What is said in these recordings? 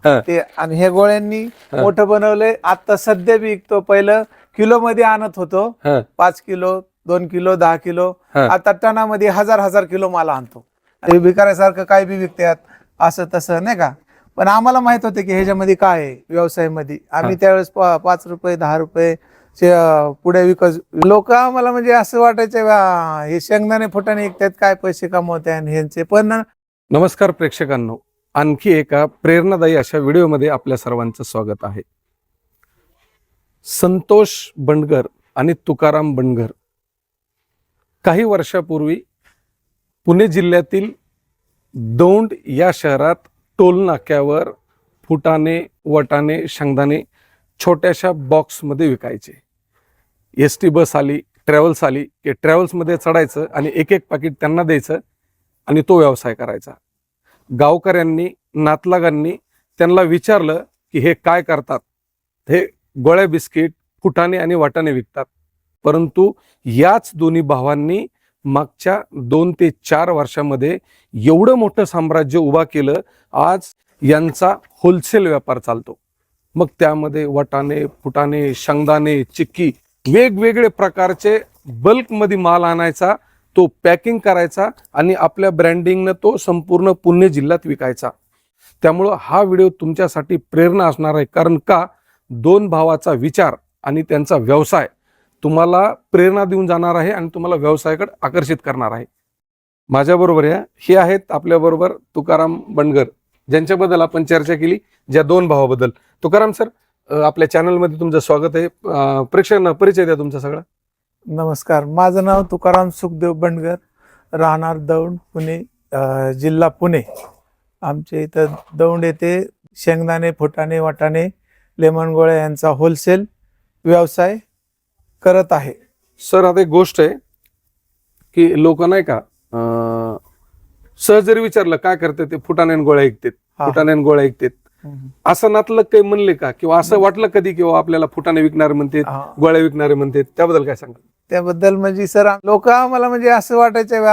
ते आणि हे गोळ्यांनी मोठं बनवलंय. आता सध्या बी विकतो. पहिलं किलो मध्ये आणत होतो, 5 किलो 2 किलो 10 किलो. आता टनामध्ये हजार किलो माल आणतो. आणि विकारासारखं काय बी विकतात असं तसं नाही का. पण आम्हाला माहित होतं की ह्याच्यामध्ये काय आहे व्यवसायामध्ये. आम्ही त्यावेळेस 5 रुपये 10 रुपये पुढे विकत. लोक आम्हाला म्हणजे असं वाटायचं हे शेंगदाणे फुटाणे विकतात, काय पैसे कमवते आणि ह्यांचे. पण नमस्कार प्रेक्षकांनो, आणखी एका प्रेरणादायी अशा व्हिडिओमध्ये आपल्या सर्वांचं स्वागत आहे. संतोष बंडगर आणि तुकाराम बंडगर काही वर्षापूर्वी पुणे जिल्ह्यातील दौंड या शहरात टोल नाक्यावर फुटाणे, वटाणे, शेंगदाणे छोट्याशा बॉक्समध्ये विकायचे. एस टी बस आली, ट्रॅव्हल्स आली की ट्रॅव्हल्समध्ये चढायचं आणि एक एक पाकिट त्यांना द्यायचं आणि तो व्यवसाय करायचा. गावकऱ्यांनी नातलागांनी त्यांना विचारलं की हे काय करतात. हे गोळ्या बिस्किट, फुटाणे आणि वाटाणे विकतात. परंतु याच दोन्ही भावांनी मागच्या 2 ते 4 वर्षामध्ये एवढं मोठं साम्राज्य उभा केलं. आज यांचा होलसेल व्यापार चालतो. मग त्यामध्ये वटाणे, फुटाणे, शेंगदाणे, चिक्की वेगवेगळे प्रकारचे बल्कमध्ये माल आणायचा, तो पॅकिंग करायचा आणि आपल्या ब्रँडिंगनं तो संपूर्ण पुणे जिल्ह्यात विकायचा. त्यामुळं हा व्हिडिओ तुमच्यासाठी प्रेरणा असणार आहे. कारण का 2 भावाचा विचार आणि त्यांचा व्यवसाय तुम्हाला प्रेरणा देऊन जाणार आहे आणि तुम्हाला व्यवसायाकडे आकर्षित करणार आहे. माझ्याबरोबर हे आहेत आपल्याबरोबर तुकाराम बंडगर, ज्यांच्याबद्दल आपण चर्चा केली, ज्या 2 भावाबद्दल. तुकाराम सर, आपल्या चॅनलमध्ये तुमचं स्वागत आहे. प्रेक्षकांना परिचय द्या तुमचा सगळा. नमस्कार, माझं नाव तुकाराम सुखदेव बंडगर, राहणार दौंड, पुणे, जिल्हा पुणे. आमच्या इथं दौंड येथे शेंगदाणे, फुटाणे, वाटाणे, लेमन गोळ्या यांचा होलसेल व्यवसाय करत आहे. सर, आता एक गोष्ट आहे की लोक नाही का सहज जरी विचारलं काय करते ते फुटाणे गोळ्या ऐकतात, फुटाणे गोळ्या ऐकतात, असं नातलं काही म्हणले का? किंवा असं वाटलं कधी किंवा आपल्याला फुटाणे विकणारे म्हणते, गोळ्या विकणारे म्हणते, त्याबद्दल काय सांगा? त्याबद्दल म्हणजे सर, लोक आम्हाला म्हणजे असं वाटायचं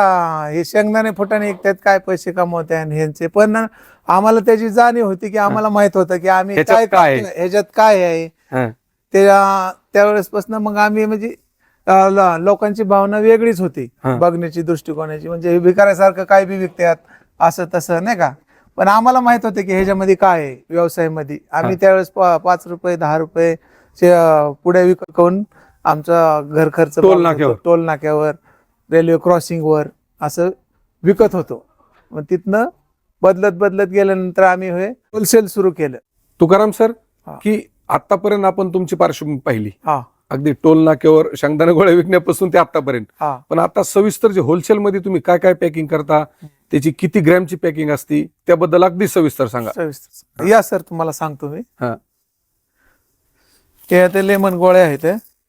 हे शेंगदाणे फुटाणे विकतात, काय पैसे कमवते आणि ह्यांचे. पण आम्हाला त्याची जाणीव होती की आम्हाला माहित होतं की आम्ही ह्याच्यात काय आहे. त्यावेळेस पासून मग आम्ही म्हणजे लोकांची भावना वेगळीच होती बघण्याची, दृष्टिकोनाची. म्हणजे विकारासारखं काय बी विकतात असं तसं नाही का. पण आम्हाला माहित होतं की ह्याच्यामध्ये काय आहे व्यवसायामध्ये. आम्ही त्यावेळेस 5 रुपये 10 रुपये पुढे विकून आमचा घर खर्च टोल नाक्यावर, रेल्वे क्रॉसिंगवर असं विकत होतो. मग तिथनं बदलत गेल्यानंतर आम्ही हे होलसेल सुरू केलं. तुकाराम सर, की आतापर्यंत आपण तुमची पार्श्वभूमी पाहिली, अगदी टोल नाक्यावर शेंगदाणे गोळ्या विकण्यापासून ते आतापर्यंत. पण आता सविस्तर जे होलसेल मध्ये तुम्ही काय काय पॅकिंग करता, त्याची किती ग्रॅमची पॅकिंग असती, त्याबद्दल अगदी सविस्तर सांगा. या सर, तुम्हाला सांगतो मी. ते लेमन गोळ्या आहेत.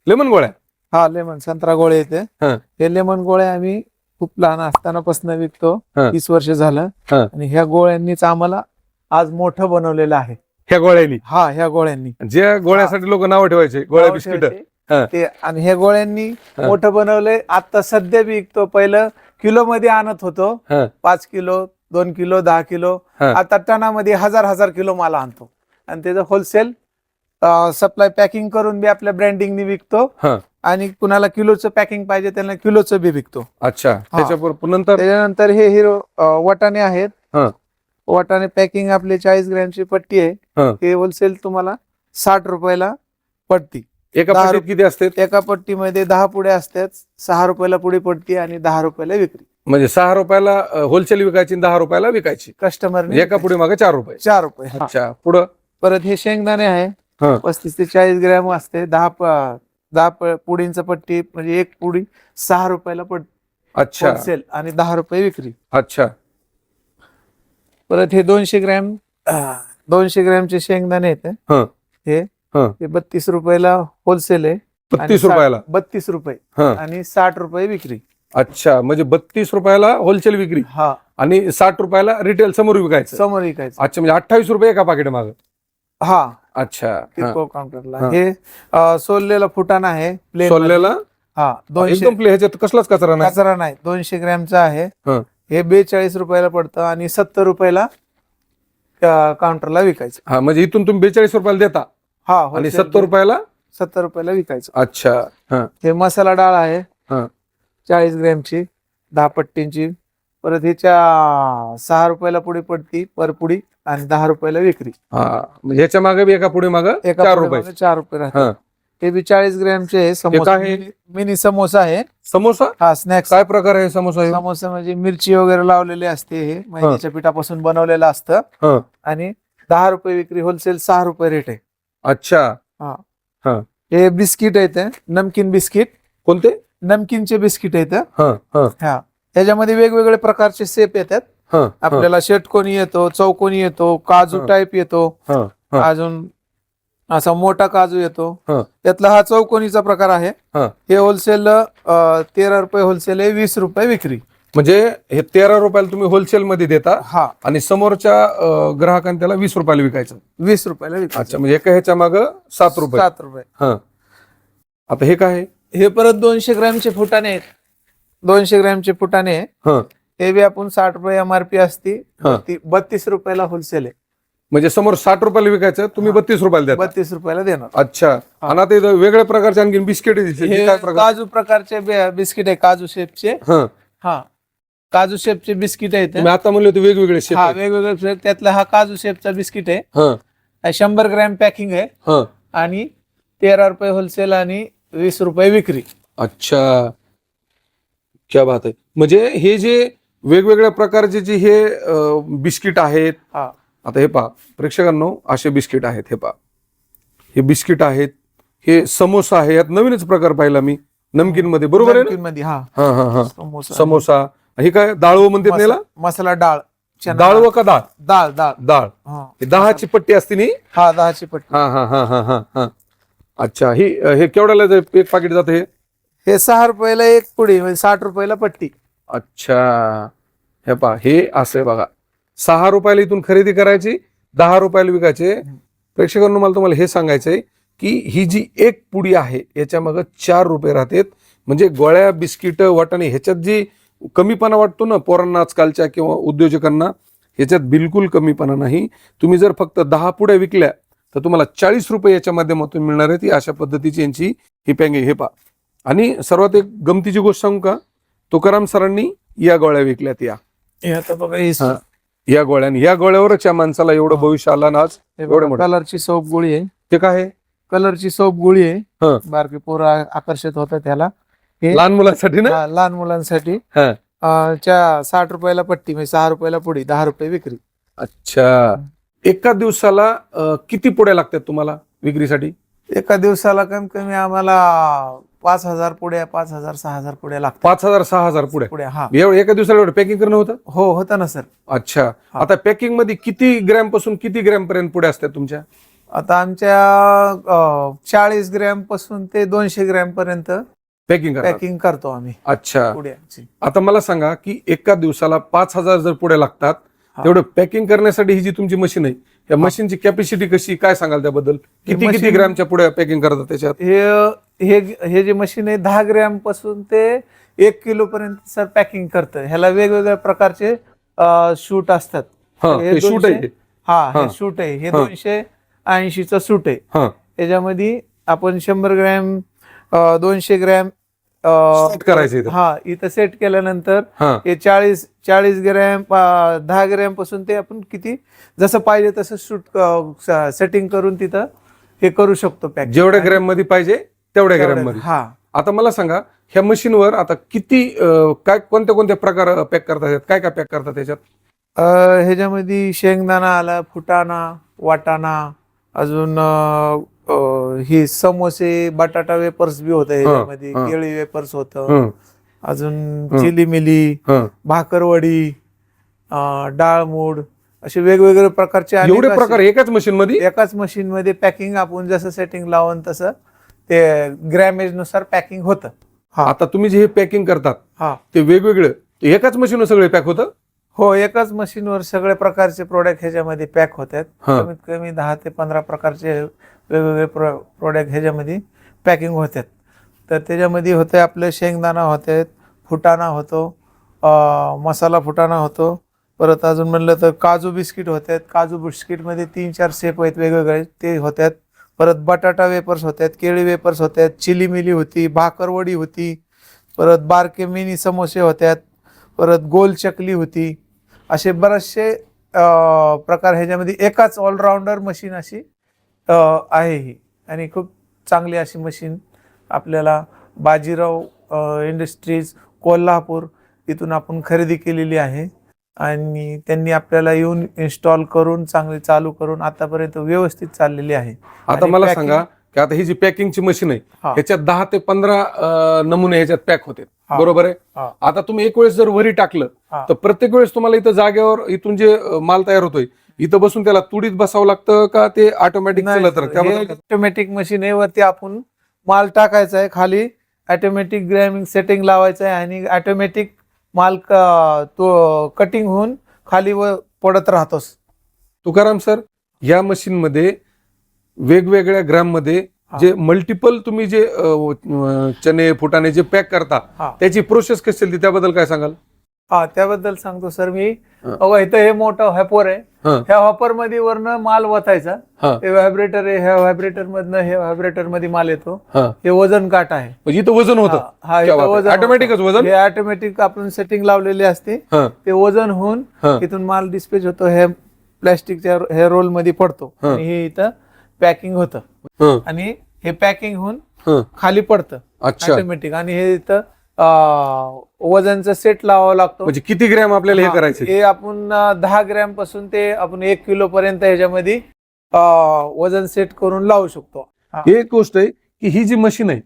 लेमन गोळ्या? लेमन संत्रा गोळे येते. हे लेमन गोळ्या आम्ही खूप लहान असतानापासून विकतो, 30 वर्ष झालं. आणि ह्या गोळ्यांनीच आम्हाला आज मोठं बनवलेलं आहे. ह्या गोळ्यांनी? ह्या गोळ्यांनी, ज्या गोळ्यासाठी लोक नाव ठेवायचे, गोळ्या बिस्किट ते. आणि ह्या गोळ्यांनी मोठं बनवलंय. आता सध्या बी विकतो. पहिलं किलो मध्ये आणत होतो, 5 किलो 2 किलो 10 किलो. आता टनामध्ये हजार किलो माल आणतो. आणि त्याचं होलसेल सप्लाय पॅकिंग करून बी आपल्या ब्रँडिंगनी विकतो. आणि कुणाला किलोचं पॅकिंग पाहिजे त्यांना किलोचं बी विकतो. अच्छा. त्याच्यानंतर हे हिरो वटाणे आहेत. वटाणे पॅकिंग आपली 40 ग्रॅमची पट्टी आहे. हे होलसेल तुम्हाला 60 रुपयाला पडती. एका पट्टीत किती असते? एका पट्टीमध्ये 10 पुढे असतात. 6 रुपयाला पुढे पडती आणि 10 रुपयाला विक्री. म्हणजे 6 रुपयाला होलसेल विकायची, 10 रुपयाला विकायची कस्टमर. एका पुढे मागे 4 रुपये. 4 रुपये. अच्छा. पुढं परत हे शेंगदाणे आहे, 35 ते 40 ग्रॅम असते. 10 पुडींचं पट्टी, म्हणजे एक पुडी 6 रुपयाला पडते. अच्छा. होलसेल आणि 10 रुपये विक्री. अच्छा. परत हे 200 ग्रॅमचे शेंगदाणे आहेत. हे 32 रुपयाला होलसेल आहे. 32 रुपयाला? 32 रुपये आणि 60 रुपये विक्री. अच्छा. म्हणजे 32 रुपयाला होलसेल विक्री आणि 60 रुपयाला रिटेल समोर विकायचं. अच्छा. म्हणजे 28 रुपये एका पाकिट माग. अच्छा. काउंटरला. हे सोललेला फुटाणा आहे. सोललेला? एकदम प्लेन. ह्याच्यात कसलाच कचरा नाही. 200 ग्रॅमचा आहे. हे 42 रुपयाला पडतं आणि 70 रुपयाला काउंटरला विकायचं. हा, म्हणजे इथून तुम्ही 42 रुपयाला देता हा, आणि 70 रुपयाला. 70 रुपयाला विकायचं. अच्छा. हा हे मसाला डाळ आहे हा 40 ग्रॅमची 10 पट्टींची. परत ह्याच्या 6 रुपयाला पुडी पडती पर पुडी आणि 10 रुपयाला विक्री. हा, म्हणजे ह्याच्या मागे बी एका पुढे मागे एका 4 पुडीमागे रुपये. 4 रुपये राहतात. हा, हे बी 40 ग्रॅमचे आहे. समोसा आहे? मिनी समोसा आहे. समोसा हा, स्नॅक्स. काय प्रकार आहे समोसा हे? समोसा म्हणजे मिरची वगैरे लावलेली असते. हे मैद्याच्या पिठापासून बनवलेलं असतं. हा, आणि 10 रुपये विक्री, होलसेल 6 रुपये रेट आहे. अच्छा. हा. हा. हे बिस्किट आहेत, नमकीन बिस्किट. कोणते? नमकीनचे बिस्किट आहेत. हा हा हा, त्याच्यामध्ये वेगवेगळे प्रकारचे शेप येतात. हा हा आपल्याला षटकोनी येतो, चौकोनी येतो, काजू हा. टाईप येतो, हा हा अजून असा मोठा काजू येतो. हा. त्यातला हा चौकोनीचा प्रकार आहे. हा. हे होलसेल 13 रुपये होलसेल आहे, 20 रुपये विक्री. म्हणजे हे 13 रुपयाला तुम्ही होलसेल मध्ये देता हा, आणि समोरच्या ग्राहकांना त्याला 20 रुपयाला विकायचं. 20 रुपयाला विक्री. अच्छा, म्हणजे एका ह्याच्या माग 7 रुपये. 7 रुपये. हा, आता हे काय आहे? हे परत 200 ग्रॅमचे फुटाणे आहेत. 200 ग्रॅमचे फुटाणे आहे. हा, हे बी आपण 60 रुपये MRP असती. हा. 32 रुपयाला होलसेल आहे. म्हणजे समोर 60 रुपयाला विकायचं, तुम्ही 32 रुपयाला देता. 32 रुपयाला देणार. अच्छा. आणि आता इथं वेगळ्या प्रकारचे आणखी बिस्किट हे काय प्रकार? काजू प्रकारचे बिस्किट आहे, काजू शेपचे. हा, हा, काजू शेपचे बिस्किट आहेत. तुम्ही आता म्हणले होते वेगवेगळे शेप हा, आहेत. वेगवेगळे flavor. त्यातला हा काजू शेपचा बिस्किट आहे. हा 100 ग्रॅम पॅकिंग आहे हा. आणि 13 रुपये होलसेल आणि 20 रुपये विक्री. अच्छा, क्या बात आहे. म्हणजे हे जे वेगवेगळ्या प्रकारचे जे हे बिस्किट आहेत, हा, आता हे पहा प्रेक्षकांनो, असे बिस्किट आहेत. हे पहा, हे बिस्किट आहेत, हे समोसा आहे. यात नवीनच प्रकार पाहिला मी नमकीन मध्ये, बरोबर आहे ना? नमकीन मध्ये. हा, हा हा हा. समोसा. समोसा. हे काय डाळव म्हणतात याला? मसाला डाळ. चना डाळव का डाळ? डाळ. डाळ. डाळ. हा, हे 10ची पट्टी असते नी? हा, 10ची पट्टी. हा हा हा हा हा हा. अच्छा, हे केवढ्याला एक पाकिट जात हे? हे 6 रुपयाला एक पुडी, म्हणजे 60 रुपयाला पट्टी. अच्छा, हे पहा, हे असं आहे बघा. 6 रुपयाला इथून खरेदी करायची, 10 रुपयाला विकायचे. प्रेक्षकांनो, मला तुम्हाला हे सांगायचंय की ही जी एक पुडी आहे याच्या मागे 4 रुपये राहतात. म्हणजे गोळ्या, बिस्किट, वाटाणे ह्याच्यात जी कमीपणा वाटतो ना पोरांना आजकालच्या किंवा उद्योजकांना, ह्याच्यात बिलकुल कमीपणा नाही. तुम्ही जर फक्त 10 पुड्या विकल्या तर तुम्हाला 40 रुपये याच्या माध्यमातून मिळणार आहे. ती अशा पद्धतीची यांची ही पॅकिंग. हे पहा, आणि सर्वात एक गमतीची गोष्ट सांगू का, तुकाराम सरांनी या गोळ्या विकल्यात. हे आता बघा, हे या गोळ्याने, या गोळ्यावरच या माणसाला एवढं भविष्य आलं ना आज. एवढं मोठं. कलरची सोप गोळी आहे. ते काय आहे? कलरची सोप गोळी आहे. हा. बारकी पोरं आकर्षित होतात त्याला. हे लहान मुलांसाठी ना? हा, लहान मुलांसाठी. हा. 60 रुपयाला पट्टी, म्हणजे 6 रुपयाला पुडी, 10 रुपये विक्री. अच्छा, एका दिवसाला किती पुड्या लागतात तुम्हाला विक्रीसाठी? एका दिवसाला कमी कमी आम्हाला 5,000 पुड्या, 5,000 6,000 पुड्या लागतात. 5,000 6,000 पुड्या? पुड्या. हा, एका दिवसाला एवढं पॅकिंग करणं होतं? हो, होतं ना सर. अच्छा. हा. आता पॅकिंग मध्ये किती ग्रॅम पासून किती ग्रॅम पर्यंत पुड्या असतात तुमच्या? आता आमच्या 40 ग्रॅम पासून ते 200 ग्रॅम पर्यंत पॅकिंग करतो आम्ही. अच्छा. पुड्यांची. आता मला सांगा की एका दिवसाला 5,000 जर पुड्या लागतात, हा. तेवढं पॅकिंग करण्यासाठी ही जी तुमची मशीन आहे, या मशीनची कॅपॅसिटी कशी, काय सांगाल त्याबद्दल? किती machine- ग्रॅमच्या पुड्या पॅकिंग करतात त्याच्यात? हे जे मशीन आहे 10 ग्रॅम पासून ते 1 किलो पर्यंत सर पॅकिंग करतं. ह्याला वेगवेगळ्या प्रकारचे शूट असतात. हा, हे हे शूट 200 आहे. हा, हा. हे शूट आहे. हे हा. 280चं शूट आहे. हा, त्याच्यामध्ये आपण 100 ग्रॅम 200 ग्रॅम सेट करायचं इथं. हा, इथं सेट केल्यानंतर हा. हे 40 ग्रॅम 10 ग्रॅम पासून ते आपण किती जसं पाहिजे तसं शूट सेटिंग करून तिथं हे करू शकतो पॅक. जेवढ्या ग्रॅम मध्ये पाहिजे तेवढ्या ग्रॅम मध्ये. हा. आता मला सांगा, ह्या मशीनवर आता किती काय कोणत्या कोणत्या प्रकार पॅक करतात याच्यात? काय काय पॅक करतात त्याच्यात? ह्याच्यामध्ये शेंगदाणा आला, फुटाणा, वाटाणा, अजून ही समोसे, बटाटा वेपर्स बी होत ह्याच्यामध्ये, हा. केळी वेपर्स होतं, हं, अजून चिली मिली, हं. भाकरवडी, डाळमूड, असे वेगवेगळे प्रकारचे अनेक एवढे असे प्रकार एकाच मशीन मध्ये? एकाच मशीन मध्ये पॅकिंग आपण जसं सेटिंग लावून तसं ते ग्रॅमेज नुसार पॅकिंग होतं. हा. आता तुम्ही जे हे पॅकिंग करतात हा, ते वेगवेगळे एकाच मशीनवर सगळे पॅक होतं? हो, एकाच मशीनवर सगळे प्रकारचे प्रोडक्ट ह्याच्यामध्ये पॅक होतात. हा. कमीत कमी 10 ते 15 प्रकारचे वेगवेगळे प्रोडक्ट ह्याच्यामध्ये पॅकिंग होतात. तर त्याच्यामध्ये होते आपले शेंगदाणा होते, फुटाणा होतो, मसाला फुटाणा होतो, परत अजून म्हणलं तर काजू बिस्किट होतात. काजू बिस्किटमध्ये 3-4 शेप आहेत वेगवेगळे, ते होतात. परत बटाटा वेपर्स होतात, केळी वेपर्स होतात, चिली मिली होती, भाकरवडी होती, परत बारके मिनी समोसे होतात, परत गोल चकली होती. असे बरेचसे प्रकार ह्याच्यामध्ये एकाच ऑलराऊंडर मशीन अशी आहे ही. आणि खूप चांगली अशी मशीन आपल्याला बाजीराव इंडस्ट्रीज कोल्हापूर इथून आपण खरेदी केलेली आहे. आणि त्यांनी आपल्याला येऊन इन्स्टॉल करून चांगली चालू करून आतापर्यंत व्यवस्थित चाललेली आहे. आता आणि मला packing- सांगा की आता ही जी पॅकिंगची मशीन आहे हा. ह्याच्यात 10 ते 15 नमुने ह्याच्यात पॅक होते, हा. बरोबर आहे. हा. आता तुम्ही एक वेळेस जर वरी टाकलं हा. तर प्रत्येक वेळेस तुम्हाला इथं जागेवर इथून जे माल तयार होतोय इथं बसून त्याला तुडीत बसावं लागतं का ते ऑटोमॅटिक चालत त्याबद्दल ऑटोमॅटिक मशीन आहे. वरती आपण माल टाकायचा आहे, खाली ऑटोमॅटिक ग्रॅमिंग सेटिंग लावायचं आहे आणि ऑटोमॅटिक माल तो कटिंग होऊन खाली व पडत राहतोस. तुकाराम सर, या मशीन मध्ये वेगवेगळ्या ग्राम मध्ये जे मल्टिपल तुम्ही जे चणे फुटाणे जे पॅक करता हा. त्याची प्रोसेस कशी असते त्याबद्दल काय सांगाल? हा, त्याबद्दल सांगतो सर मी. बघा इथं हे मोठं हॅपर आहे. हं. ह्या हॉपर मध्ये वरनं माल वतायचा. हं. हे व्हायब्रेटर आहे, ह्या व्हायब्रेटर मधनं हे व्हायब्रेटर मध्ये माल येतो. हं. हे वजन काट आहे. म्हणजे इथं वजन होतं हा, इथं वजन ऑटोमॅटिकच वजन हे ऑटोमॅटिक आपण सेटिंग लावलेली असते. हं. ते वजन होऊन हं. इथून माल डिस्पॅच होतो, हे प्लॅस्टिकच्या हे रोल मध्ये पडतो हं. आणि हे इथं पॅकिंग होतं हं. आणि हे पॅकिंग होऊन हं. खाली पडतं अच्छा. ऑटोमॅटिक. आणि हे इथं वजनचा सेट लावावा लागतो. म्हणजे किती ग्रॅम आपल्याला हे करायचं? हे आपण 10 ग्रॅम पासून ते आपण 1 किलो पर्यंत ह्याच्यामध्ये वजन सेट करून लावू शकतो. एक गोष्ट आहे की ही जी मशीन आहे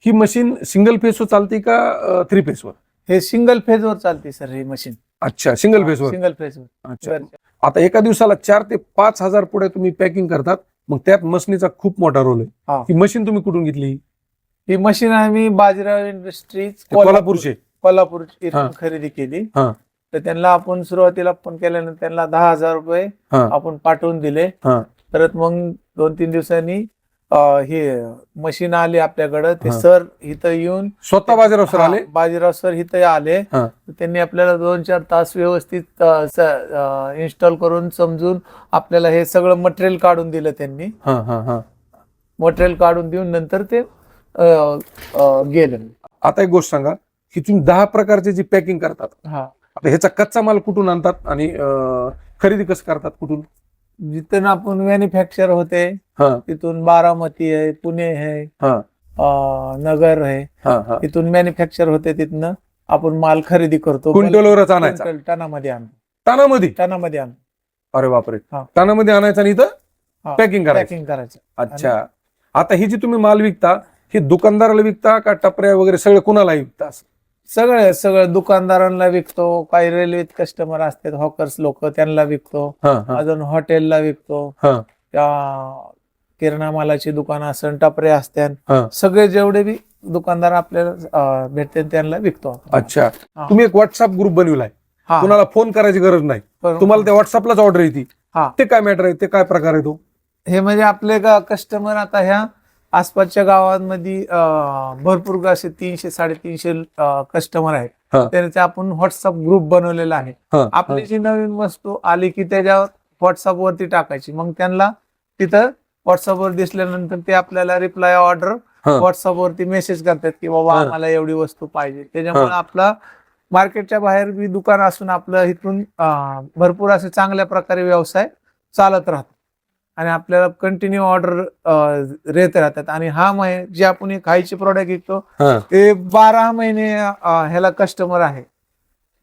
ही मशीन सिंगल फेसवर चालते का 3 फेसवर? हे सिंगल फेज वर चालते सर ही मशीन. अच्छा, सिंगल फेसवर. सिंगल फेज वर. अच्छा. आता एका दिवसाला 4 ते 5,000 पुढे तुम्ही पॅकिंग करतात, मग त्यात मशीनीचा खूप मोठा रोल आहे. ही मशीन तुम्ही कुठून घेतली? ही मशीन आम्ही बाजीराव इंडस्ट्रीज कोल्हापूरचे. कोल्हापूर हा. इथून खरेदी केली. हा. तर त्यांना आपण सुरुवातीला फोन केल्यानंतर त्यांना 10,000 रुपये हा. आपण पाठवून दिले. हा. परत मग 2-3 दिवसांनी हे मशीन आली आपल्याकडं. ते हा. सर इथं येऊन स्वतः बाजीराव सर आले? बाजीराव सर इथं आले. हा. त्यांनी आपल्याला 2-4 तास व्यवस्थित इन्स्टॉल करून समजून आपल्याला हे सगळं मटेरियल काढून दिलं त्यांनी. हा. हा. हा. मटेरियल काढून देऊन नंतर ते गेलं. आता एक गोष्ट सांगा की तुम्ही 10 प्रकारचे जी पॅकिंग करतात, हा, आता ह्याचा कच्चा माल कुठून आणतात आणि खरेदी कसं करतात कुठून? जिथून आपण मॅन्युफॅक्चर होते हा. तिथून बारामती आहे, पुणे आहे, हा. नगर आहे, हा. हा. तिथून मॅन्युफॅक्चर होते. तिथनं आपण माल खरेदी करतो. क्विंटलवरच आणायचा? क्विंटल टनामध्ये आणतो. टनामध्ये? आणतो. अरे बापरे. हा. टनामध्ये आणायचं आणि इथं हा, पॅकिंग करायचं? पॅकिंग करायचं. अच्छा. आता ही जी तुम्ही माल विकता ही दुकानदाराला विकता का टपऱ्या वगैरे सगळे कुणाला विकता? सगळं दुकानदारांना विकतो. काही रेल्वेत कस्टमर असतात, हॉकर्स लोक, त्यांना विकतो. हा. हा. अजून हॉटेलला विकतो. हा. त्या किराणा मालाची दुकानं असतात, टपरे असतात, हा. सगळे जेवढे बी दुकानदार आपल्याला भेटते त्यांना विकतो आपण. अच्छा. हा. तुम्ही एक व्हॉट्सअप ग्रुप बनवलाय, हा. कुणाला फोन करायची गरज नाही, तुम्हाला त्या व्हॉट्सअपलाच ऑर्डर येते. हा. ते काय मॅटर आहे, ते काय प्रकार आहे तो? हे म्हणजे आपले कस्टमर आता ह्या आसपासच्या गावांमध्ये भरपूर असे 300-350 कस्टमर आहेत. हा. त्याचे आपण व्हॉट्सअप ग्रुप बनवलेला आहे. हा. आपली जी नवीन वस्तू आली की त्याच्यावर व्हॉट्सअप वरती टाकायची. मग त्यांना तिथं व्हॉट्सअप वर दिसल्यानंतर ते आपल्याला रिप्लाय ऑर्डर हा. व्हॉट्सअप वरती मेसेज करतात की बाबा हा. आम्हाला एवढी वस्तू पाहिजे. त्याच्यामुळे हा. आपला मार्केटच्या बाहेर बी दुकान असून आपलं इथून भरपूर असे चांगल्या प्रकारे व्यवसाय चालत राहतो आणि आपल्याला कंटिन्यू ऑर्डर येत राहतात. आणि जे आपण हे खायचे प्रोडक्ट विकतो हा. ते 12 महिने ह्याला कस्टमर आहे,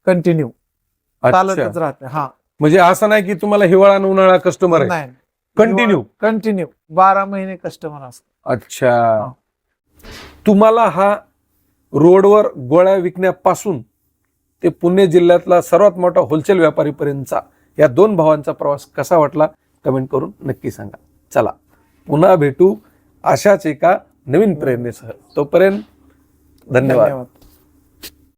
कंटिन्यू चालतच राहते. हा, म्हणजे असं नाही की तुम्हाला हिवाळा आणि उन्हाळा कस्टमर आहे? नाही, कंटिन्यू 12 महिने कस्टमर असतात. अच्छा. तुम्हाला हा रोडवर गोळ्या विकण्यापासून ते पुणे जिल्ह्यातला सर्वात मोठा होलसेल व्यापारीपर्यंतचा या 2 भावांचा प्रवास कसा वाटला कमेंट करून नक्की सांगा. चला पुन्हा भेटू अशाच एका नवीन प्रेरणेसह. तोपर्यंत धन्यवाद.